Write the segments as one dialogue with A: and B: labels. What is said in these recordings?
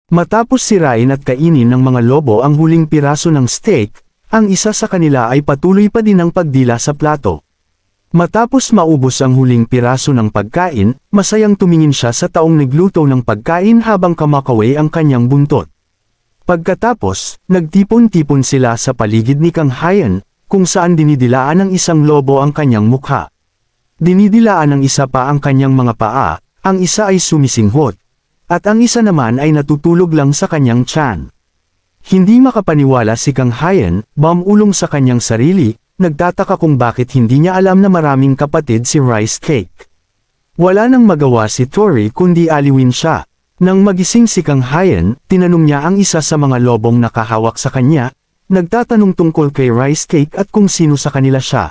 A: Matapos sirain at kainin ng mga lobo ang huling piraso ng steak, ang isa sa kanila ay patuloy pa din ang pagdila sa plato. Matapos maubos ang huling piraso ng pagkain, masayang tumingin siya sa taong nagluto ng pagkain habang kamakaway ang kanyang buntot. Pagkatapos, nagtipon-tipon sila sa paligid ni Kang Hayan, kung saan dinidilaan ng isang lobo ang kanyang mukha. Dinidilaan ng isa pa ang kanyang mga paa, ang isa ay sumisinghot, at ang isa naman ay natutulog lang sa kanyang tiyan. Hindi makapaniwala si Kang Hayan, bumulong sa kanyang sarili, nagtataka kung bakit hindi niya alam na maraming kapatid si Rice Cake. Wala nang magawa si Tori kundi aliwin siya. Nang magising si Kang Hayan, tinanong niya ang isa sa mga lobong nakahawak sa kanya, nagtatanong tungkol kay Rice Cake at kung sino sa kanila siya.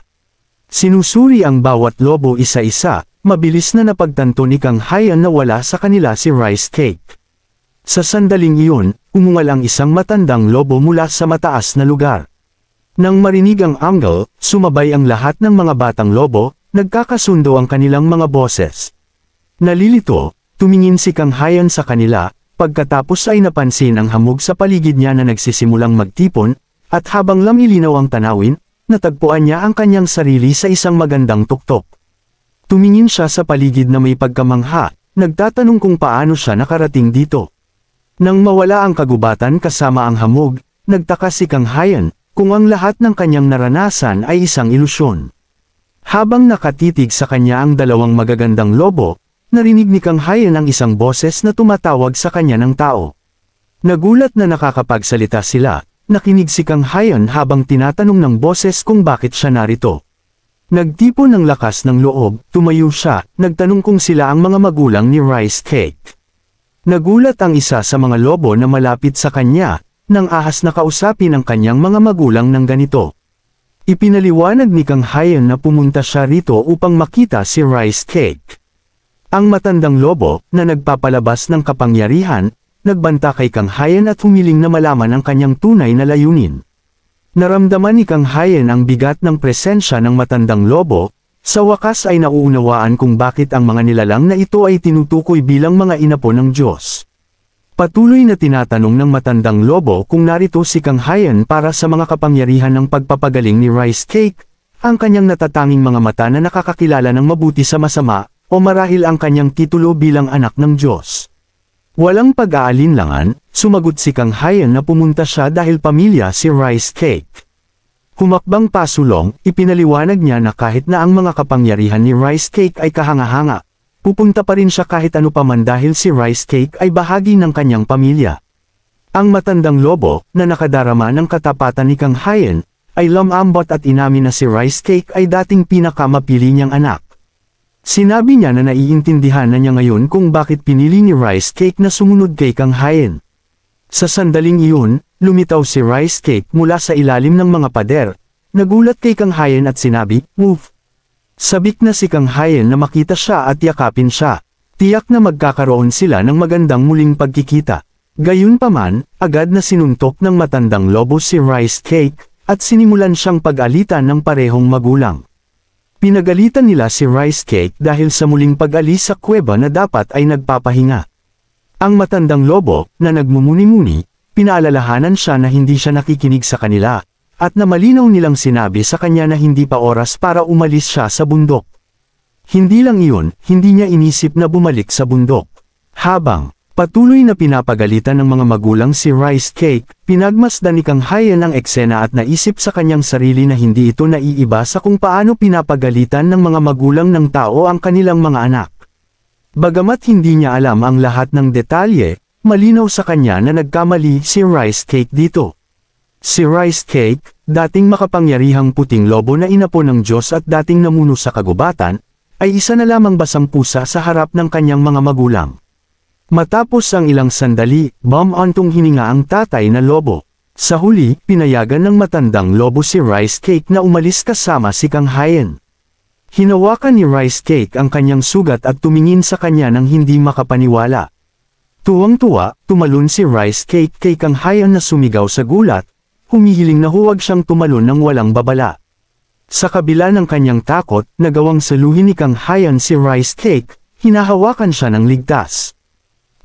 A: Sinusuri ang bawat lobo isa-isa, mabilis na napagtanto ni Kang Hayan na wala sa kanila si Rice Cake. Sa sandaling iyon, umungal ang isang matandang lobo mula sa mataas na lugar. Nang marinig ang angle, sumabay ang lahat ng mga batang lobo, nagkakasundo ang kanilang mga boses. Nalilito, tumingin si Kang Hayan sa kanila, pagkatapos ay napansin ang hamog sa paligid niya na nagsisimulang magtipon, at habang lamilinaw ang tanawin, natagpuan niya ang kanyang sarili sa isang magandang tuktok. Tumingin siya sa paligid na may pagkamangha, nagtatanong kung paano siya nakarating dito. Nang mawala ang kagubatan kasama ang hamog, nagtaka si Kang Hayan, kung ang lahat ng kanyang naranasan ay isang ilusyon. Habang nakatitig sa kanya ang dalawang magagandang lobo, narinig ni Kang Hayan ang isang boses na tumatawag sa kanya ng tao. Nagulat na nakakapagsalita sila, nakinig si Kang Hayan habang tinatanong ng boses kung bakit siya narito. Nagtipon ng lakas ng loob, tumayo siya, nagtanong kung sila ang mga magulang ni Rice Cake. Nagulat ang isa sa mga lobo na malapit sa kanya, nang ahas na kausapin ang kanyang mga magulang ng ganito. Ipinaliwanag ni Kang Hayan na pumunta siya rito upang makita si Rice Cake. Ang matandang lobo, na nagpapalabas ng kapangyarihan, nagbanta kay Kang Hayan at humiling na malaman ang kanyang tunay na layunin. Naramdaman ni Kang Hayan ang bigat ng presensya ng matandang lobo, sa wakas ay nauunawaan kung bakit ang mga nilalang na ito ay tinutukoy bilang mga inapo ng Diyos. Patuloy na tinatanong ng matandang lobo kung narito si Kang Hayan para sa mga kapangyarihan ng pagpapagaling ni Rice Cake, ang kanyang natatanging mga mata na nakakakilala ng mabuti sa masama, o marahil ang kanyang titulo bilang anak ng Diyos. Walang pag-aalinlangan, sumagot si Kang Hayan na pumunta siya dahil pamilya si Rice Cake. Humakbang pasulong, ipinaliwanag niya na kahit na ang mga kapangyarihan ni Rice Cake ay kahanga-hanga, pupunta pa rin siya kahit ano paman dahil si Rice Cake ay bahagi ng kanyang pamilya. Ang matandang lobo, na nakadarama ng katapatan ni Kang Hayan, ay lumambot at inamin na si Rice Cake ay dating pinakamapili niyang anak. Sinabi niya na naiintindihan na niya ngayon kung bakit pinili ni Rice Cake na sumunod kay Kang Hayan. Sa sandaling iyon, lumitaw si Rice Cake mula sa ilalim ng mga pader, nagulat kay Kang Hayan at sinabi, "Woof!" Sabik na si Kang Hayan na makita siya at yakapin siya. Tiyak na magkakaroon sila ng magandang muling pagkikita. Gayunpaman, agad na sinuntok ng matandang lobo si Rice Cake, at sinimulan siyang pag-alitan ng parehong magulang. Pinagalitan nila si Rice Cake dahil sa muling pag-alis sa kuweba na dapat ay nagpapahinga. Ang matandang lobo, na nagmumuni-muni, pinaalalahanan siya na hindi siya nakikinig sa kanila, at na malinaw nilang sinabi sa kanya na hindi pa oras para umalis siya sa bundok. Hindi lang iyon, hindi niya inisip na bumalik sa bundok. Habang patuloy na pinapagalitan ng mga magulang si Rice Cake, pinagmasdan ni Kang Hayan ang eksena at naisip sa kanyang sarili na hindi ito naiiba sa kung paano pinapagalitan ng mga magulang ng tao ang kanilang mga anak. Bagamat hindi niya alam ang lahat ng detalye, malinaw sa kanya na nagkamali si Rice Cake dito. Si Rice Cake, dating makapangyarihang puting lobo na inapo ng Diyos at dating namuno sa kagubatan, ay isa na lamang basang pusa sa harap ng kanyang mga magulang. Matapos ang ilang sandali, bumantong hininga ang tatay na lobo. Sa huli, pinayagan ng matandang lobo si Rice Cake na umalis kasama si Kang Hayan. Hinawakan ni Rice Cake ang kanyang sugat at tumingin sa kanya nang hindi makapaniwala. Tuwang-tuwa, tumalon si Rice Cake kay Kang Hayan na sumigaw sa gulat, humihiling na huwag siyang tumalon ng walang babala. Sa kabila ng kanyang takot, nagawang saluhin ni Kang Hayan si Rice Cake, hinahawakan siya ng ligtas.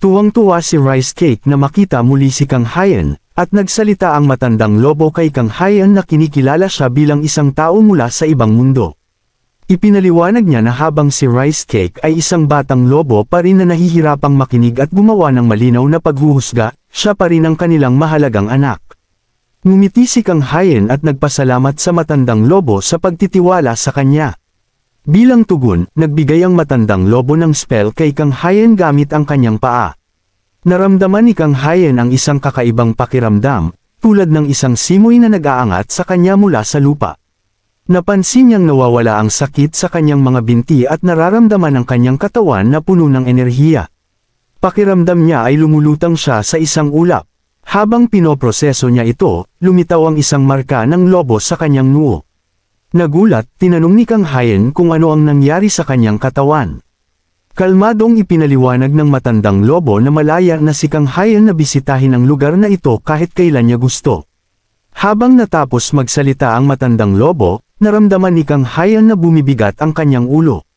A: Tuwang-tuwa si Rice Cake na makita muli si Kang Hyen, at nagsalita ang matandang lobo kay Kang Hyen na kinikilala siya bilang isang tao mula sa ibang mundo. Ipinaliwanag niya na habang si Rice Cake ay isang batang lobo pa rin na nahihirapang makinig at gumawa ng malinaw na paghuhusga, siya pa rin ang kanilang mahalagang anak. Ngumiti si Kang Hyen at nagpasalamat sa matandang lobo sa pagtitiwala sa kanya. Bilang tugon, nagbigay ang matandang lobo ng spell kay Kang Hyen gamit ang kanyang paa. Naramdaman ni Kang Hyen ang isang kakaibang pakiramdam, tulad ng isang simoy na nag-aangat sa kanya mula sa lupa. Napansin niyang nawawala ang sakit sa kanyang mga binti at nararamdaman ang kanyang katawan na puno ng enerhiya. Pakiramdam niya ay lumulutang siya sa isang ulap. Habang pinoproseso niya ito, lumitaw ang isang marka ng lobo sa kanyang noo. Nagulat, tinanong ni Kang Hyen kung ano ang nangyari sa kanyang katawan. Kalmadong ipinaliwanag ng matandang lobo na malaya na si Kang Hyen na bisitahin ang lugar na ito kahit kailan niya gusto. Habang natapos magsalita ang matandang lobo, naramdaman ni Kang Hyen na bumibigat ang kanyang ulo.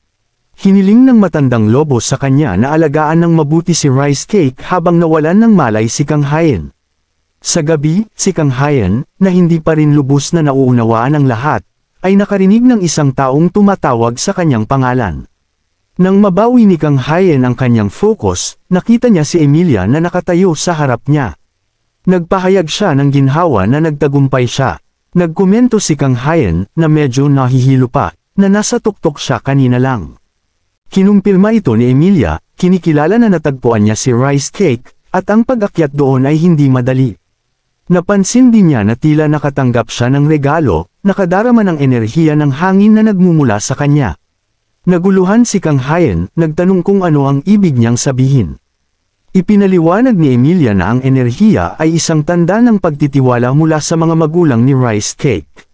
A: Hiniling ng matandang lobo sa kanya na alagaan ng mabuti si Rice Cake habang nawalan ng malay si Kang Hyen. Sa gabi, si Kang Hyen, na hindi pa rin lubos na nauunawaan ng lahat, ay nakarinig ng isang taong tumatawag sa kanyang pangalan. Nang mabawi ni Kang Hyen ang kanyang focus, nakita niya si Emilia na nakatayo sa harap niya. Nagpahayag siya ng ginhawa na nagtagumpay siya. Nagkomento si Kang Hyen na medyo nahihilo pa, na nasa tuktok siya kanina lang. Kinumpirma ito ni Emilia, kinikilala na natagpuan niya si Rice Cake, at ang pag-akyat doon ay hindi madali. Napansin din niya na tila nakatanggap siya ng regalo, nakadarama ng enerhiya ng hangin na nagmumula sa kanya. Naguluhan si Kang Hyen, nagtanong kung ano ang ibig niyang sabihin. Ipinaliwanag ni Emilia na ang enerhiya ay isang tanda ng pagtitiwala mula sa mga magulang ni Rice Cake.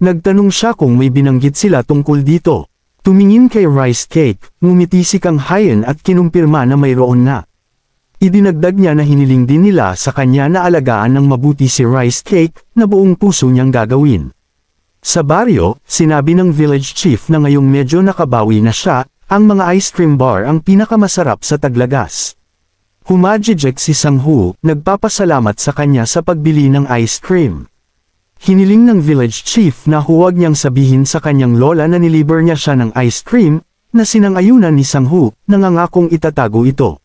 A: Nagtanong siya kung may binanggit sila tungkol dito. Tumingin kay Rice Cake, ngumiti si Kang Hyen at kinumpirma na mayroon nga. Idinagdag niya na hiniling din nila sa kanya na alagaan ng mabuti si Rice Cake, na buong puso niyang gagawin. Sa baryo, sinabi ng village chief na ngayong medyo nakabawi na siya, ang mga ice cream bar ang pinakamasarap sa Taglagas. Humajijek si Sang-Hu, nagpapasalamat sa kanya sa pagbili ng ice cream. Hiniling ng village chief na huwag niyang sabihin sa kanyang lola na niliber niya siya ng ice cream, na sinang-ayunan ni Sang-Hu, nangangakong itatago ito.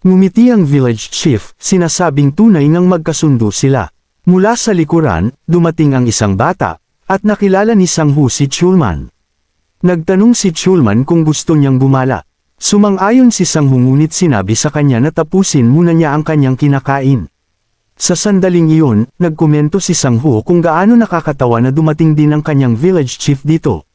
A: Ngumiti ang village chief, sinasabing tunay ngang magkasundo sila. Mula sa likuran, dumating ang isang bata, at nakilala ni Sang-Hu si Chulman. Nagtanong si Chulman kung gusto niyang gumala. Sumang-ayon si Sang-Hu ngunit sinabi sa kanya na tapusin muna niya ang kanyang kinakain. Sa sandaling iyon, nagkomento si Sang-Hu kung gaano nakakatawa na dumating din ang kanyang village chief dito.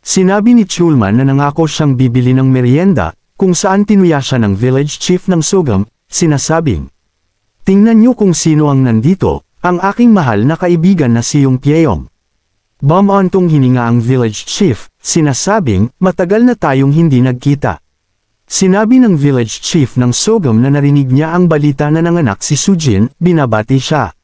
A: Sinabi ni Chulman na nangako siyang bibili ng merienda, kung saan tinuya siya ng village chief ng Sogam, sinasabing, "Tingnan niyo kung sino ang nandito, ang aking mahal na kaibigan na si Yung Pyeong." Bumantong hininga ang village chief, sinasabing, "Matagal na tayong hindi nagkita." Sinabi ng village chief ng Sogam na narinig niya ang balita na nanganak si Sujin, binabati siya.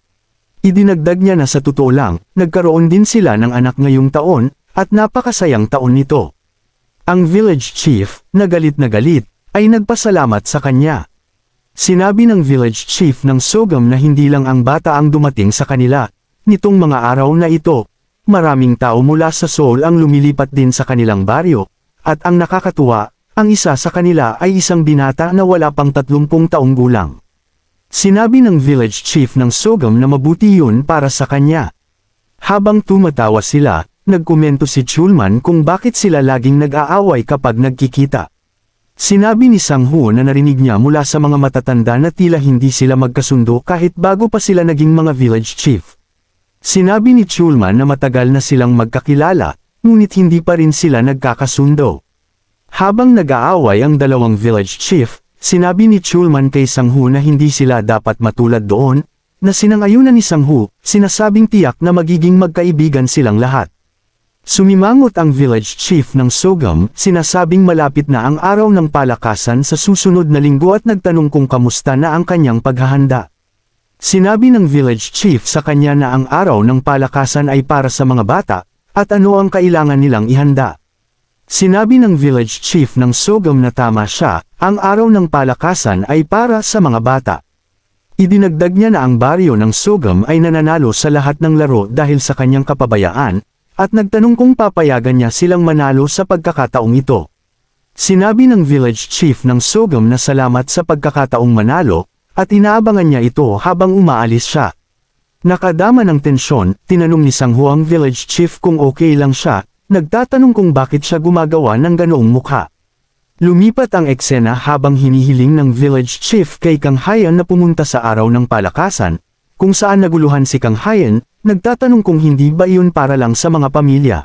A: Idinagdag niya na sa totoo lang, nagkaroon din sila ng anak ngayong taon, at napakasayang taon nito. Ang village chief, na galit, ay nagpasalamat sa kanya. Sinabi ng village chief ng Sogam na hindi lang ang bata ang dumating sa kanila. Nitong mga araw na ito, maraming tao mula sa Seoul ang lumilipat din sa kanilang baryo, at ang nakakatuwa, ang isa sa kanila ay isang binata na wala pang 30 taong gulang. Sinabi ng village chief ng Sogam na mabuti yun para sa kanya. Habang tumatawa sila, nagkomento si Chulman kung bakit sila laging nag-aaway kapag nagkikita. Sinabi ni Sang-Hu na narinig niya mula sa mga matatanda na tila hindi sila magkasundo kahit bago pa sila naging mga village chief. Sinabi ni Chulman na matagal na silang magkakilala, ngunit hindi pa rin sila nagkakasundo. Habang nag-aaway ang dalawang village chief, sinabi ni Chulman kay Sang-Hu na hindi sila dapat matulad doon, na sinang-ayunan ni Sang-Hu, sinasabing tiyak na magiging magkaibigan silang lahat. Sumimangot ang village chief ng Sogam, sinasabing malapit na ang araw ng palakasan sa susunod na linggo at nagtanong kung kamusta na ang kanyang paghahanda. Sinabi ng village chief sa kanya na ang araw ng palakasan ay para sa mga bata, at ano ang kailangan nilang ihanda. Sinabi ng village chief ng Sogam na tama siya, ang araw ng palakasan ay para sa mga bata. Idinagdag niya na ang baryo ng Sogam ay nananalo sa lahat ng laro dahil sa kanyang kapabayaan, at nagtanong kung papayagan niya silang manalo sa pagkakataong ito. Sinabi ng village chief ng Sogam na salamat sa pagkakataong manalo, at inaabangan niya ito habang umaalis siya. Nakadama ng tensyon, tinanong ni Sang Ho ang village chief kung okay lang siya, nagtatanong kung bakit siya gumagawa ng ganoong mukha. Lumipat ang eksena habang hinihiling ng village chief kay Kang Hayan na pumunta sa araw ng palakasan, kung saan naguluhan si Kang Hayan, nagtatanong kung hindi ba iyon para lang sa mga pamilya.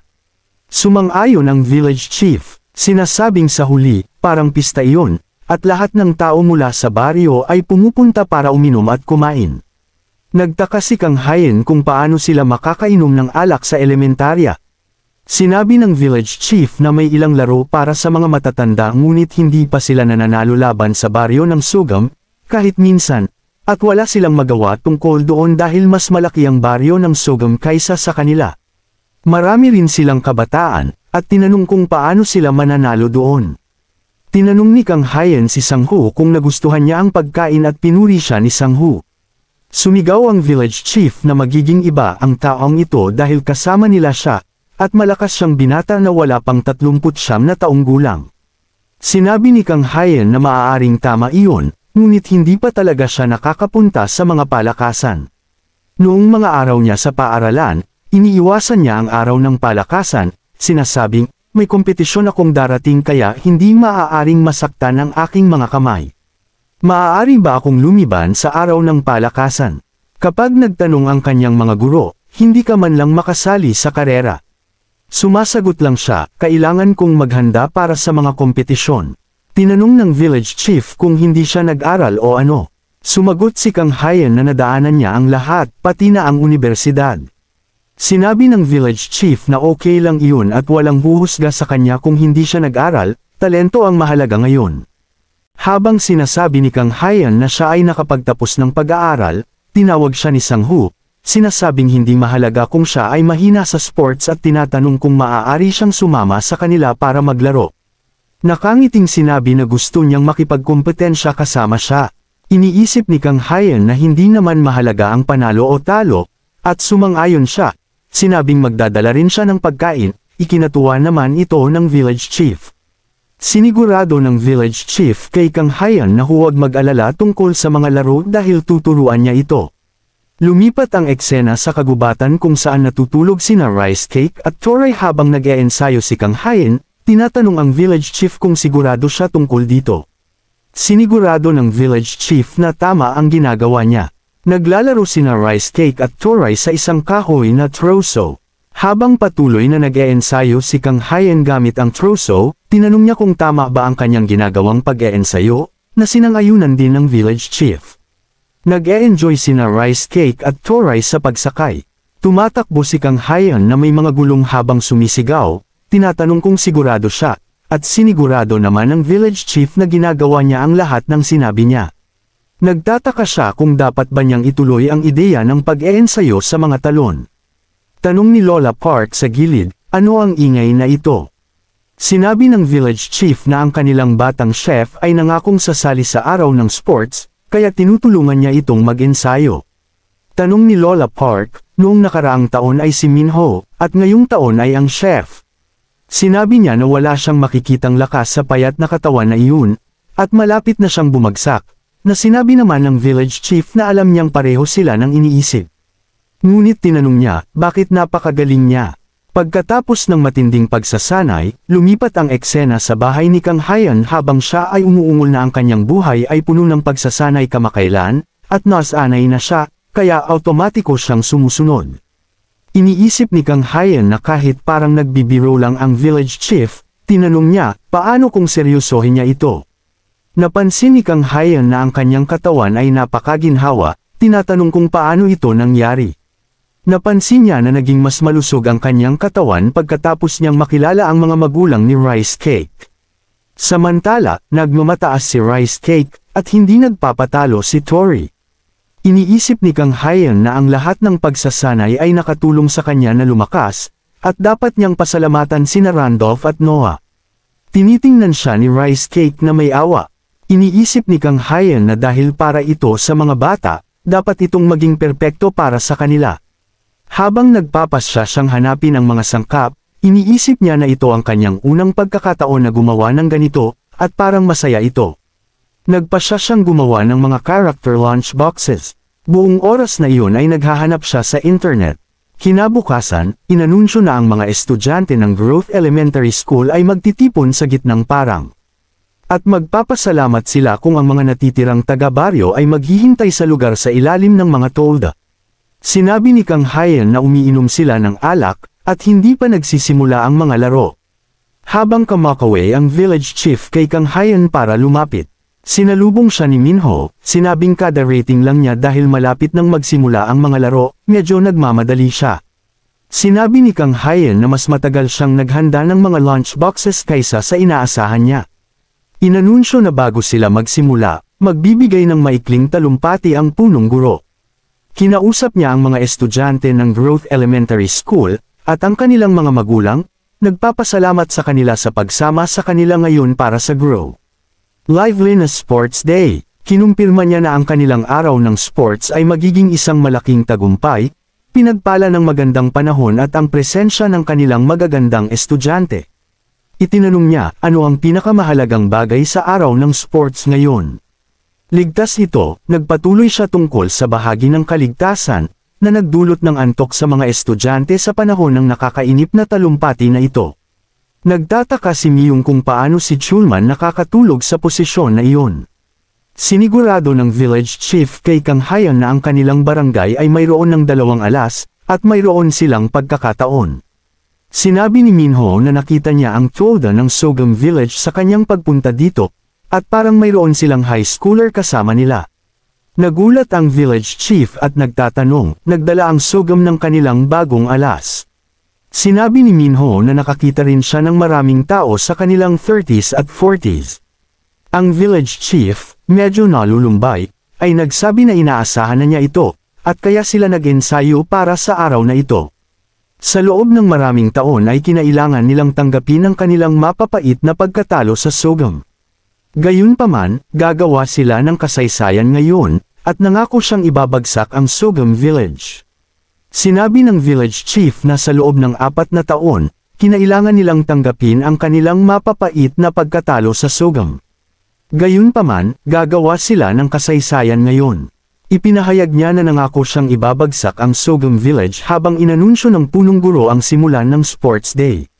A: Sumang-ayon ang village chief, sinasabing sa huli, parang pista iyon, at lahat ng tao mula sa baryo ay pumupunta para uminom at kumain. Nagtaka si Kang Hayan kung paano sila makakainom ng alak sa elementarya. Sinabi ng village chief na may ilang laro para sa mga matatanda ngunit hindi pa sila nananalo laban sa baryo ng Sogam, kahit minsan, at wala silang magawa tungkol doon dahil mas malaki ang baryo ng Sogam kaysa sa kanila. Marami rin silang kabataan, at tinanong kung paano sila mananalo doon. Tinanong ni Kang Hayan si Sang Ho kung nagustuhan niya ang pagkain at pinuri siya ni Sang Ho. Sumigaw ang village chief na magiging iba ang taong ito dahil kasama nila siya, at malakas siyang binata na wala pang 39 na taong gulang. Sinabi ni Kang Hayan na maaaring tama iyon, ngunit hindi pa talaga siya nakakapunta sa mga palakasan. Noong mga araw niya sa paaralan, iniiwasan niya ang araw ng palakasan, sinasabing, may kompetisyon akong darating kaya hindi maaaring masaktan ang aking mga kamay. Maaari ba akong lumiban sa araw ng palakasan? Kapag nagtanong ang kanyang mga guro, hindi ka man lang makasali sa karera. Sumasagot lang siya, kailangan kong maghanda para sa mga kompetisyon. Tinanong ng village chief kung hindi siya nag-aral o ano. Sumagot si Kang Hayan na nadaanan niya ang lahat, pati na ang universidad. Sinabi ng village chief na okay lang iyon at walang huhusga sa kanya kung hindi siya nag-aral, talento ang mahalaga ngayon. Habang sinasabi ni Kang Hayan na siya ay nakapagtapos ng pag-aaral, tinawag siya ni Sang Ho. Sinasabing hindi mahalaga kung siya ay mahina sa sports at tinatanong kung maaari siyang sumama sa kanila para maglaro. Nakangiting sinabi na gusto niyang makipagkompetensya kasama siya. Iniisip ni Kang Hayan na hindi naman mahalaga ang panalo o talo, at sumang-ayon siya. Sinabing magdadala rin siya ng pagkain, ikinatuwa naman ito ng village chief. Sinigurado ng village chief kay Kang Hayan na huwag mag-alala tungkol sa mga laro dahil tuturuan niya ito. Lumipat ang eksena sa kagubatan kung saan natutulog sina Rice Cake at Toray habang nag-e-ensayo si Kang Hayan, tinatanong ang village chief kung sigurado siya tungkol dito. Sinigurado ng village chief na tama ang ginagawa niya. Naglalaro sina Rice Cake at Toray sa isang kahoy na troso. Habang patuloy na nag-e-ensayo si Kang Hayan gamit ang troso, tinanong niya kung tama ba ang kanyang ginagawang pag-e-ensayo, na sinang-ayunan din ng village chief. Nag-e-enjoy sina Rice Cake at Toray sa pagsakay. Tumatakbo si Kang Hayan na may mga gulong habang sumisigaw, tinatanong kung sigurado siya, at sinigurado naman ng village chief na ginagawa niya ang lahat ng sinabi niya. Nagtataka siya kung dapat ba niyang ituloy ang ideya ng pag-e-ensayo sa mga talon. Tanong ni Lola Park sa gilid, ano ang ingay na ito? Sinabi ng village chief na ang kanilang batang chef ay nangakong sasali sa araw ng sports, kaya tinutulungan niya itong mag-ensayo. Tanong ni Lola Park, noong nakaraang taon ay si Minho, at ngayong taon ay ang chef. Sinabi niya na wala siyang makikitang lakas sa payat na katawan na iyon, at malapit na siyang bumagsak, na sinabi naman ng village chief na alam niyang pareho sila ng iniisip. Ngunit tinanong niya, bakit napakagaling niya? Pagkatapos ng matinding pagsasanay, lumipat ang eksena sa bahay ni Kang Hayan habang siya ay umuungol na ang kanyang buhay ay puno ng pagsasanay kamakailan, at nasanay na siya, kaya automatiko siyang sumusunod. Iniisip ni Kang Hayan na kahit parang nagbibiro lang ang village chief, tinanong niya, paano kung seryosohin niya ito? Napansin ni Kang Hayan na ang kanyang katawan ay napakaginhawa, tinatanong kung paano ito nangyari. Napansin niya na naging mas malusog ang kanyang katawan pagkatapos niyang makilala ang mga magulang ni Rice Cake. Samantala, nagmamataas si Rice Cake, at hindi nagpapatalo si Tory. Iniisip ni Kang Hayan na ang lahat ng pagsasanay ay nakatulong sa kanya na lumakas, at dapat niyang pasalamatan sina Randolph at Noah. Tinitingnan siya ni Rice Cake na may awa. Iniisip ni Kang Hyan na dahil para ito sa mga bata, dapat itong maging perpekto para sa kanila. Habang nagpapasya siyang hanapin ang mga sangkap, iniisip niya na ito ang kanyang unang pagkakataon na gumawa ng ganito, at parang masaya ito. Nagpasya siyang gumawa ng mga character lunchboxes. Buong oras na iyon ay naghahanap siya sa internet. Kinabukasan, inanunsyo na ang mga estudyante ng Growth Elementary School ay magtitipon sa gitnang parang. At magpapasalamat sila kung ang mga natitirang taga-baryo ay maghihintay sa lugar sa ilalim ng mga tolda. Sinabi ni Kang Hyan na umiinom sila ng alak, at hindi pa nagsisimula ang mga laro. Habang kumakaway ang village chief kay Kang Hyan para lumapit. Sinalubong siya ni Minho, sinabing kada rating lang niya dahil malapit nang magsimula ang mga laro, medyo nagmamadali siya. Sinabi ni Kang Hyan na mas matagal siyang naghanda ng mga lunchboxes kaysa sa inaasahan niya. Inanunsyo na bago sila magsimula, magbibigay ng maikling talumpati ang punong guro. Kinausap niya ang mga estudyante ng Growth Elementary School, at ang kanilang mga magulang, nagpapasalamat sa kanila sa pagsama sa kanila ngayon para sa Grow Lively na Sports Day. Kinumpirma niya na ang kanilang araw ng sports ay magiging isang malaking tagumpay, pinagpala ng magandang panahon at ang presensya ng kanilang magagandang estudyante. Itinanong niya, ano ang pinakamahalagang bagay sa araw ng sports ngayon? Ligtas ito, nagpatuloy siya tungkol sa bahagi ng kaligtasan, na nagdulot ng antok sa mga estudyante sa panahon ng nakakainip na talumpati na ito. Nagtataka si Myung kung paano si Chulman nakakatulog sa posisyon na iyon. Sinigurado ng village chief kay Kang Hyan na ang kanilang barangay ay mayroon ng 2 alas, at mayroon silang pagkakataon. Sinabi ni Minho na nakita niya ang tolda ng Sogam Village sa kanyang pagpunta dito, at parang mayroon silang high schooler kasama nila. Nagulat ang village chief at nagtatanong, nagdala ang Sogam ng kanilang bagong alas. Sinabi ni Minho na nakakita rin siya ng maraming tao sa kanilang 30s at 40s. Ang village chief, medyo nalulumbay, ay nagsabi na inaasahan na niya ito, at kaya sila nag-ensayo para sa araw na ito. Sa loob ng maraming taon ay kinailangan nilang tanggapin ang kanilang mapapait na pagkatalo sa Sogam. Gayunpaman, gagawa sila ng kasaysayan ngayon, at nangako siyang ibabagsak ang Sogam Village. Sinabi ng village chief na sa loob ng 4 na taon, kinailangan nilang tanggapin ang kanilang mapapait na pagkatalo sa Sogam. Gayunpaman, gagawa sila ng kasaysayan ngayon. Ipinahayag niya na nangako siyang ibabagsak ang Sogam Village habang inanunsyo ng punong guro ang simulan ng Sports Day.